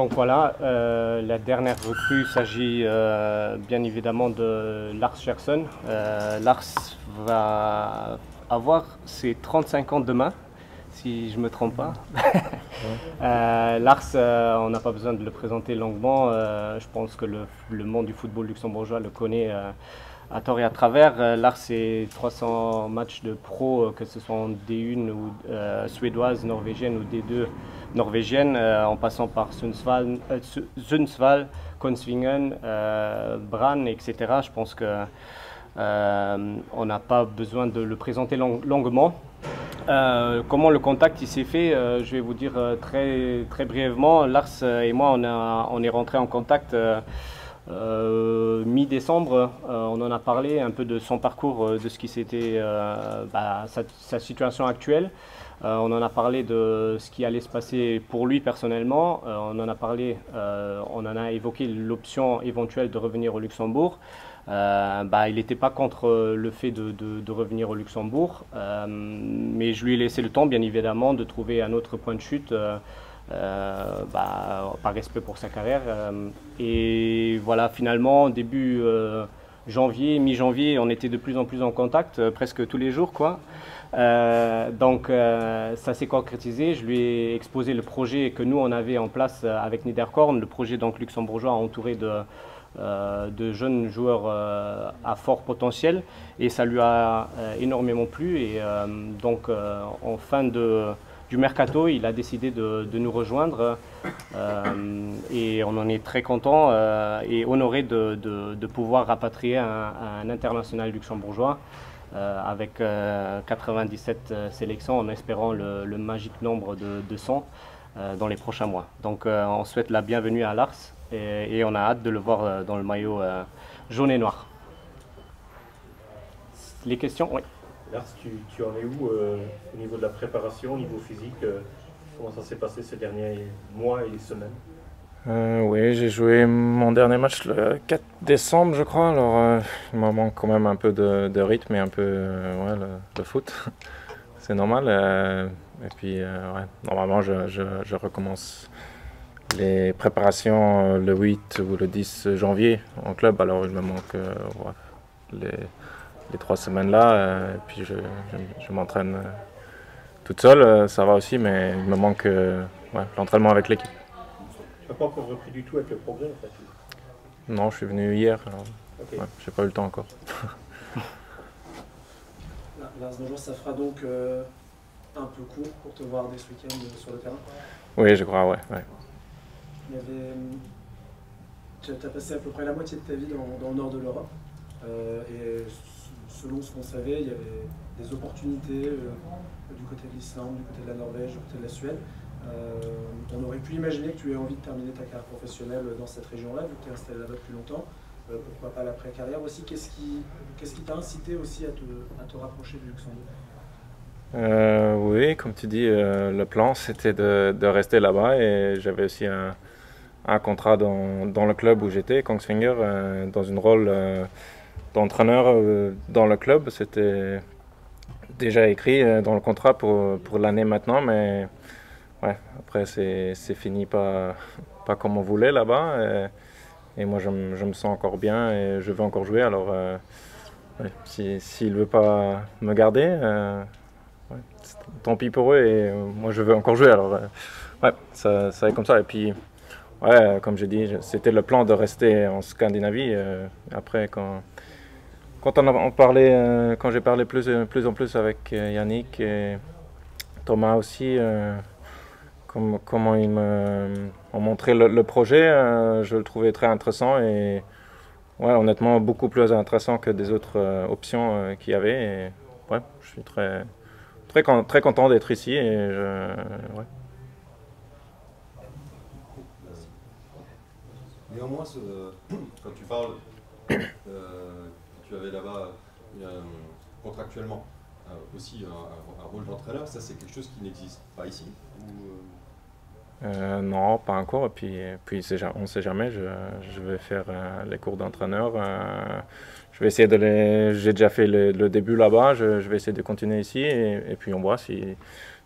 Donc voilà, la dernière recrue s'agit bien évidemment de Lars Gerson. Lars va avoir ses 35 ans demain, si je ne me trompe pas. Lars, on n'a pas besoin de le présenter longuement. Je pense que le monde du football luxembourgeois le connaît à tort et à travers. Lars, c'est 300 matchs de pro, que ce soit en D1 ou suédoise, norvégienne ou D2 norvégienne, en passant par Sundsvall, Kongsvinger, Brann, etc. Je pense que on n'a pas besoin de le présenter longuement. Comment le contact il s'est fait, je vais vous dire très brièvement. Lars et moi, on est rentré en contact mi-décembre. On en a parlé un peu de son parcours, de ce qui s'était, sa situation actuelle. On en a parlé de ce qui allait se passer pour lui personnellement. On en a évoqué l'option éventuelle de revenir au Luxembourg. Il n'était pas contre le fait de revenir au Luxembourg, mais je lui ai laissé le temps, bien évidemment, de trouver un autre point de chute, par respect pour sa carrière. Et voilà, finalement, début janvier, mi-janvier, on était de plus en plus en contact, presque tous les jours, quoi. Ça s'est concrétisé. Je lui ai exposé le projet que nous on avait en place avec Niederkorn, le projet donc luxembourgeois entouré de jeunes joueurs à fort potentiel, et ça lui a énormément plu. Et en fin du mercato, il a décidé de nous rejoindre, et on en est très content et honoré de pouvoir rapatrier un international luxembourgeois avec 97 sélections, en espérant le magique nombre de 100 dans les prochains mois. Donc on souhaite la bienvenue à Lars, et on a hâte de le voir dans le maillot jaune et noir. Les questions? Oui. Lars, tu en es où au niveau de la préparation, au niveau physique? Comment ça s'est passé ces derniers mois et semaines? Oui, j'ai joué mon dernier match le 4 décembre, je crois. Alors, il me manque quand même un peu de rythme et un peu le foot. C'est normal. Et puis, normalement, je recommence les préparations le 8 ou le 10 janvier en club. Alors, il me manque les 3 semaines là. Et puis, je m'entraîne toute seule. Ça va aussi, mais il me manque l'entraînement avec l'équipe. Tu n'as pas encore repris du tout avec le progrès, en fait? Non, je suis venu hier. Okay. J'ai pas eu le temps encore. Lars, bonjour, ça fera donc un peu court pour te voir dès ce week-end sur le terrain? Oui, je crois, ouais. Tu as passé à peu près la moitié de ta vie dans le nord de l'Europe. Et selon ce qu'on savait, il y avait des opportunités du côté de l'Islande, du côté de la Norvège, du côté de la Suède. On aurait pu imaginer que tu aies envie de terminer ta carrière professionnelle dans cette région-là, vu que tu es installé là-bas depuis longtemps. Pourquoi pas l'après-carrière aussi? Qu'est-ce qui t'a incité aussi à te rapprocher du Luxembourg? Oui, comme tu dis, le plan c'était de rester là-bas, et j'avais aussi un contrat dans le club où j'étais, Kongsvinger, dans une rôle d'entraîneur dans le club. C'était déjà écrit dans le contrat pour l'année maintenant, mais après c'est fini pas comme on voulait là-bas, et moi je me sens encore bien et je veux encore jouer. Alors s'il veut pas me garder, tant pis pour eux, et moi je veux encore jouer. Alors ça est comme ça. Et puis comme j'ai dit, c'était le plan de rester en Scandinavie. Après quand on parlait, quand j'ai parlé plus en plus avec Yannick et Thomas aussi, comment ils m'ont montré le projet, je le trouvais très intéressant, et honnêtement beaucoup plus intéressant que des autres options qu'il y avait. Et je suis très content d'être ici. Et Néanmoins, quand tu parles, tu avais là-bas contractuellement aussi un rôle d'entraîneur, ça c'est quelque chose qui n'existe pas ici non, pas encore. Et puis on ne sait jamais. Je vais faire les cours d'entraîneur. Je vais essayer j'ai déjà fait le début là-bas. Je vais essayer de continuer ici, et puis on voit si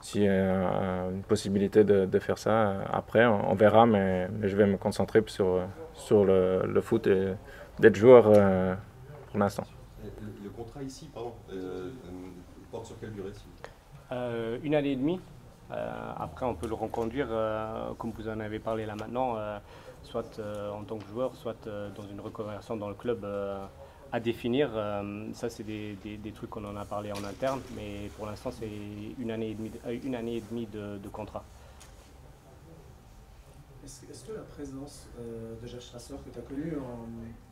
s'il y a une possibilité de faire ça, après, on verra, mais je vais me concentrer sur le foot et d'être joueur pour l'instant. Le contrat ici, pardon, porte sur quelle durée? Une année et demie. Après, on peut le reconduire, comme vous en avez parlé là maintenant, soit en tant que joueur, soit dans une reconversion dans le club à définir. Ça, c'est des trucs qu'on en a parlé en interne, mais pour l'instant, c'est une année et demie de contrat. Est-ce que la présence de Jacques Strasser, que tu as connu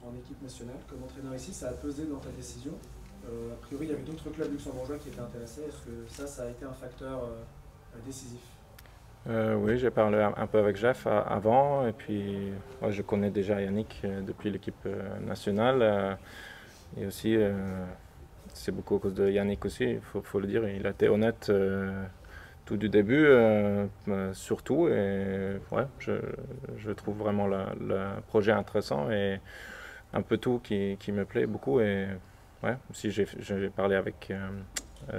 en équipe nationale comme entraîneur ici, ça a pesé dans ta décision? A priori, il y avait d'autres clubs luxembourgeois qui étaient intéressés. Est-ce que ça a été un facteur décisif? Oui, j'ai parlé un peu avec Jeff avant, et puis moi, je connais déjà Yannick depuis l'équipe nationale. Et aussi, c'est beaucoup à cause de Yannick aussi, il faut le dire. Il a été honnête tout du début, surtout. Et ouais, je trouve vraiment le projet intéressant et un peu tout qui me plaît beaucoup. Et ouais, aussi j'ai parlé avec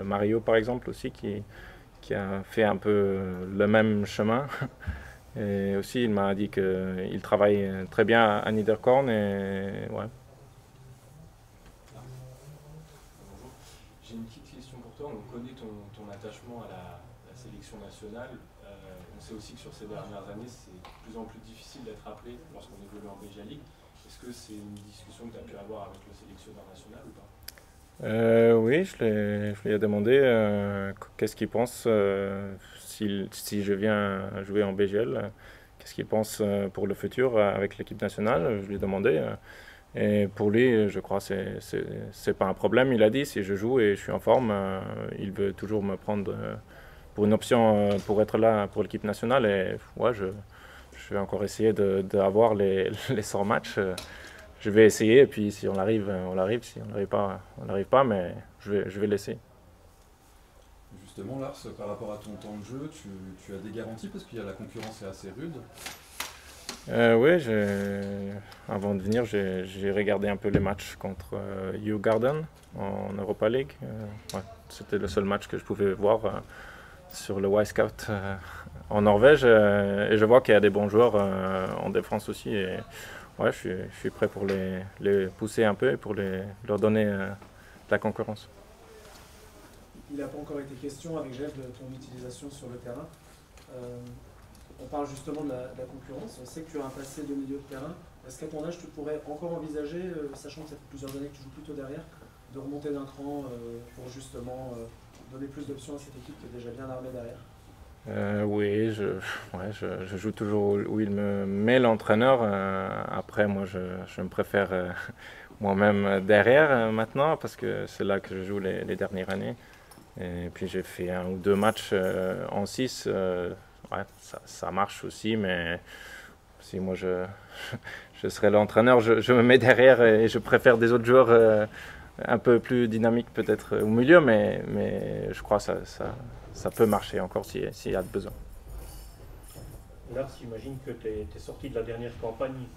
Mario par exemple aussi qui a fait un peu le même chemin. Et aussi, il m'a dit qu'il travaille très bien à Niederkorn. Et ouais. Bonjour. J'ai une petite question pour toi. On connaît ton attachement à la sélection nationale. On sait aussi que sur ces dernières années, c'est de plus en plus difficile d'être appelé lorsqu'on évolue en Belgian League. Est-ce que c'est une discussion que tu as pu avoir avec le sélectionneur national ou pas? Oui, je lui ai demandé qu'est-ce qu'il pense si je viens jouer en BGL, qu'est-ce qu'il pense pour le futur avec l'équipe nationale. Je lui ai demandé. Et pour lui, je crois que c'est pas un problème. Il a dit si je joue et je suis en forme, il veut toujours me prendre pour une option pour être là pour l'équipe nationale. Et ouais, je vais encore essayer d'avoir les 100 matchs. Je vais essayer, et puis si on arrive, on arrive. Si on n'arrive pas, on n'arrive pas, mais je vais l'essayer. Justement, Lars, par rapport à ton temps de jeu, tu as des garanties parce que la concurrence est assez rude. Oui, avant de venir, j'ai regardé un peu les matchs contre Djurgården en Europa League. Ouais, c'était le seul match que je pouvais voir sur le Y-Scout en Norvège. Et je vois qu'il y a des bons joueurs en défense aussi. Et, ouais, je suis prêt pour les pousser un peu et pour leur donner de la concurrence. Il n'a pas encore été question avec Jeff de ton utilisation sur le terrain. On parle justement de la concurrence. On sait que tu as un passé de milieu de terrain. Est-ce qu'à ton âge, tu pourrais encore envisager, sachant que ça fait plusieurs années que tu joues plutôt derrière, de remonter d'un cran pour justement donner plus d'options à cette équipe qui est déjà bien armée derrière? Oui, je joue toujours où il me met l'entraîneur. Après, moi, je me préfère moi-même derrière maintenant parce que c'est là que je joue les dernières années. Et puis j'ai fait 1 ou 2 matchs en 6. Ouais, ça marche aussi, mais si moi je serais l'entraîneur, je me mets derrière et je préfère des autres joueurs un peu plus dynamiques peut-être au milieu, mais je crois que ça peut marcher encore s'il y a besoin. Lars, j'imagine que tu es sorti de la dernière campagne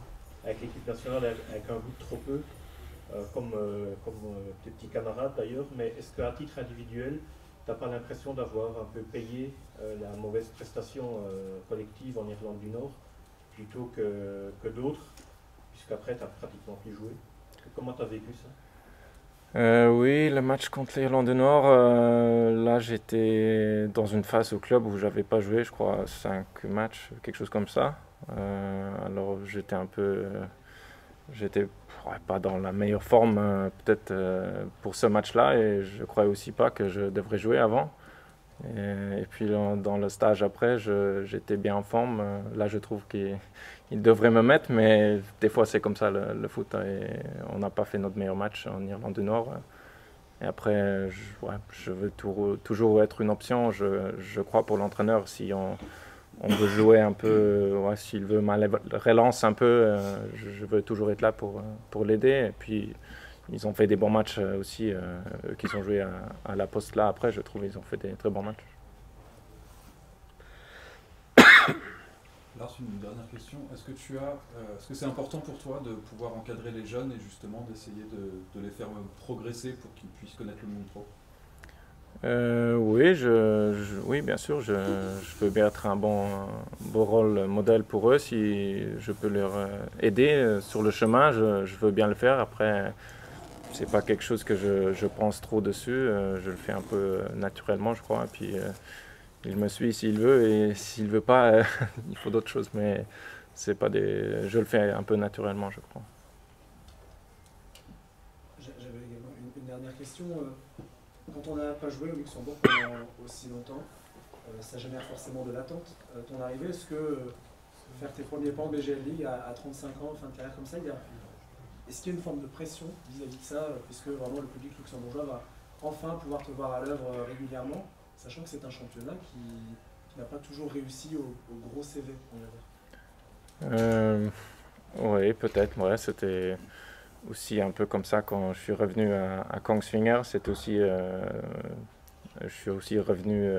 avec l'équipe nationale avec un goût de trop peu, comme tes petits camarades d'ailleurs, mais est-ce qu'à titre individuel, tu n'as pas l'impression d'avoir un peu payé la mauvaise prestation collective en Irlande du Nord plutôt que d'autres, puisqu'après tu n'as pratiquement plus joué? Comment tu as vécu ça? Oui, le match contre l'Irlande du Nord, là j'étais dans une phase au club où j'avais pas joué, je crois 5 matchs, quelque chose comme ça. Alors j'étais pas dans la meilleure forme peut-être pour ce match-là et je croyais aussi pas que je devrais jouer avant. Et puis dans le stage après, j'étais bien en forme. Là, je trouve qu'il devrait me mettre, mais des fois c'est comme ça le foot. Et on n'a pas fait notre meilleur match en Irlande du Nord. Et après, je veux toujours être une option. Je crois pour l'entraîneur, si on veut jouer un peu, s'il veut ma relance un peu, je veux toujours être là pour l'aider. Et puis, ils ont fait des bons matchs aussi, eux qui ont joué à la poste là. Après, je trouve qu'ils ont fait des très bons matchs. Lars, une dernière question. Est-ce que c'est important pour toi de pouvoir encadrer les jeunes et justement d'essayer de les faire progresser pour qu'ils puissent connaître le monde pro? Oui, oui, bien sûr, je veux bien être un bon rôle modèle pour eux. Si je peux leur aider sur le chemin, je veux bien le faire. Après, c'est pas quelque chose que je pense trop dessus. Je le fais un peu naturellement, je crois. Et puis, il me suit s'il veut, et s'il veut pas, il faut d'autres choses. Mais c'est pas je le fais un peu naturellement, je crois. J'avais également une dernière question. Quand on n'a pas joué au Luxembourg pendant aussi longtemps, ça génère forcément de l'attente. Ton arrivée, est-ce que faire tes premiers pas en BGL League à 35 ans, fin de carrière comme ça, est-ce qu'il y a une forme de pression vis-à-vis de ça, puisque vraiment le public luxembourgeois va enfin pouvoir te voir à l'œuvre régulièrement, sachant que c'est un championnat qui n'a pas toujours réussi au gros CV, on va dire. Oui, peut-être. Ouais, c'était aussi un peu comme ça quand je suis revenu à Kongsvinger. C'était aussi, je suis aussi revenu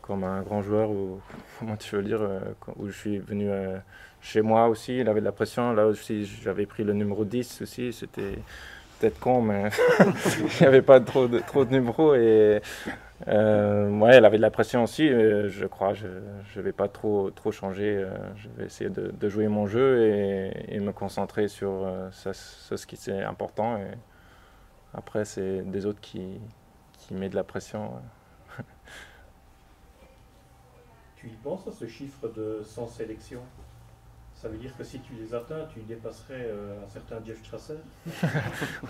comme un grand joueur, ou comment tu veux dire, où je suis venu chez moi aussi. Il avait de la pression. Là aussi, j'avais pris le numéro 10 aussi. C'était peut-être con, mais il n'y avait pas trop de numéros. Et ouais, elle avait de la pression aussi. Je crois je ne vais pas trop changer. Je vais essayer de jouer mon jeu et me concentrer sur ce qui est important. Et après, c'est des autres qui mettent de la pression. Tu y penses à ce chiffre de 100 sélections? Ça veut dire que si tu les atteins, tu dépasserais un certain Jeff Strasser.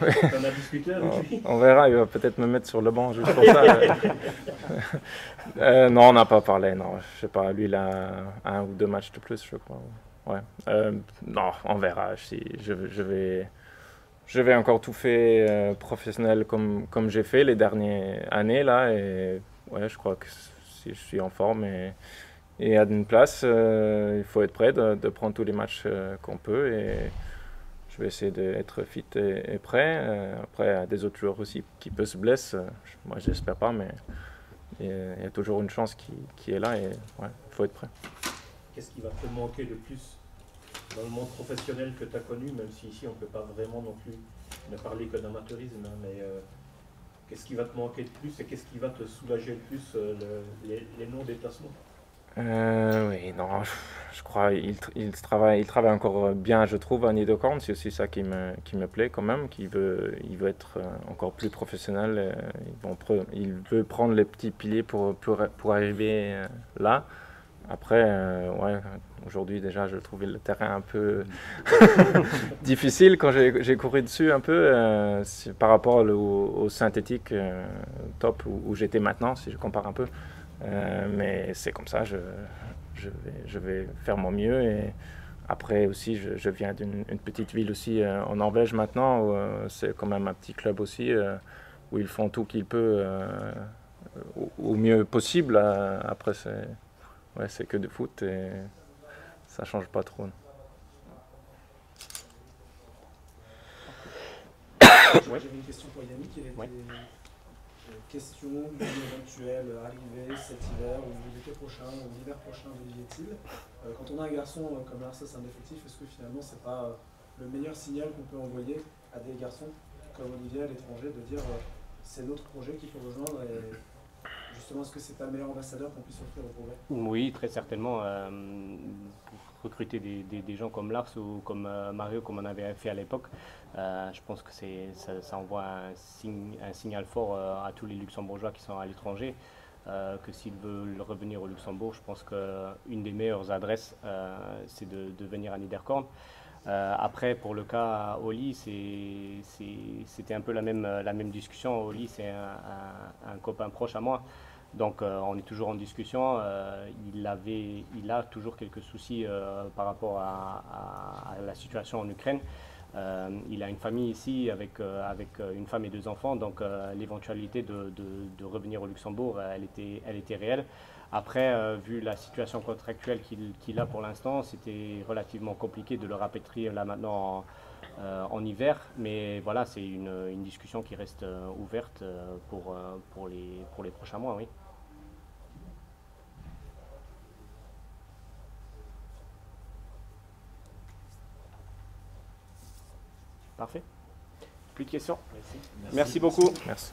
Ouais. Tu en as discuté avec lui? On verra, il va peut-être me mettre sur le banc juste pour ça. Non, on n'a pas parlé, non. Je sais pas, lui il a 1 ou 2 matchs de plus, je crois. Ouais. Non, on verra. Si je vais encore tout faire professionnel comme j'ai fait les dernières années là. Et ouais, je crois que si je suis en forme et à une place, il faut être prêt de prendre tous les matchs qu'on peut. Et je vais essayer d'être fit et prêt. Après, il y a des autres joueurs aussi qui peuvent se blesser. Moi, j'espère pas, mais il y a toujours une chance qui est là. Et ouais, il faut être prêt. Qu'est-ce qui va te manquer le plus dans le monde professionnel que tu as connu, même si ici on ne peut pas vraiment non plus ne parler que d'amateurisme, hein, mais qu'est-ce qui va te manquer de plus et qu'est-ce qui va te soulager le plus les non-déplacements? Oui, non, je crois il travaille encore bien, je trouve, à Niederkorn. C'est aussi ça qui me plaît quand même, il veut être encore plus professionnel. Il veut prendre les petits piliers pour arriver là. Après, ouais, aujourd'hui déjà, je trouvais le terrain un peu difficile quand j'ai couru dessus un peu par rapport au synthétique top où j'étais maintenant, si je compare un peu. Mais c'est comme ça, je vais faire mon mieux. Et après aussi, je viens d'une petite ville aussi en Norvège maintenant, où c'est quand même un petit club aussi, où ils font tout qu'ils peuvent au mieux possible. Après, c'est que du foot et ça change pas trop. J'avais une question pour Yannick. Il y avait des questions d'une éventuelle arrivée cet hiver ou l'été prochain ou l'hiver prochain d'Olivier-t-il. Quand on a un garçon comme Lars, c'est un effectif, est-ce que finalement c'est pas le meilleur signal qu'on peut envoyer à des garçons comme Olivier à l'étranger de dire c'est notre projet qu'il faut rejoindre et justement est-ce que c'est pas le meilleur ambassadeur qu'on puisse offrir au progrès? Oui, très certainement. Pour recruter des gens comme Lars ou comme Mario, comme on avait fait à l'époque, je pense que ça envoie un signal fort à tous les Luxembourgeois qui sont à l'étranger, que s'ils veulent revenir au Luxembourg, je pense qu'une des meilleures adresses, c'est de venir à Niederkorn. Après, pour le cas Oli, c'était un peu la même discussion. Oli, c'est un copain proche à moi. Donc on est toujours en discussion. Il a toujours quelques soucis par rapport à la situation en Ukraine. Il a une famille ici avec une femme et 2 enfants. Donc l'éventualité de revenir au Luxembourg, elle était réelle. Après, vu la situation contractuelle qu'il a pour l'instant, c'était relativement compliqué de le rapatrier là maintenant en hiver. Mais voilà, c'est une discussion qui reste ouverte pour les prochains mois, oui. Parfait. Plus de questions? Merci. Merci beaucoup. Merci.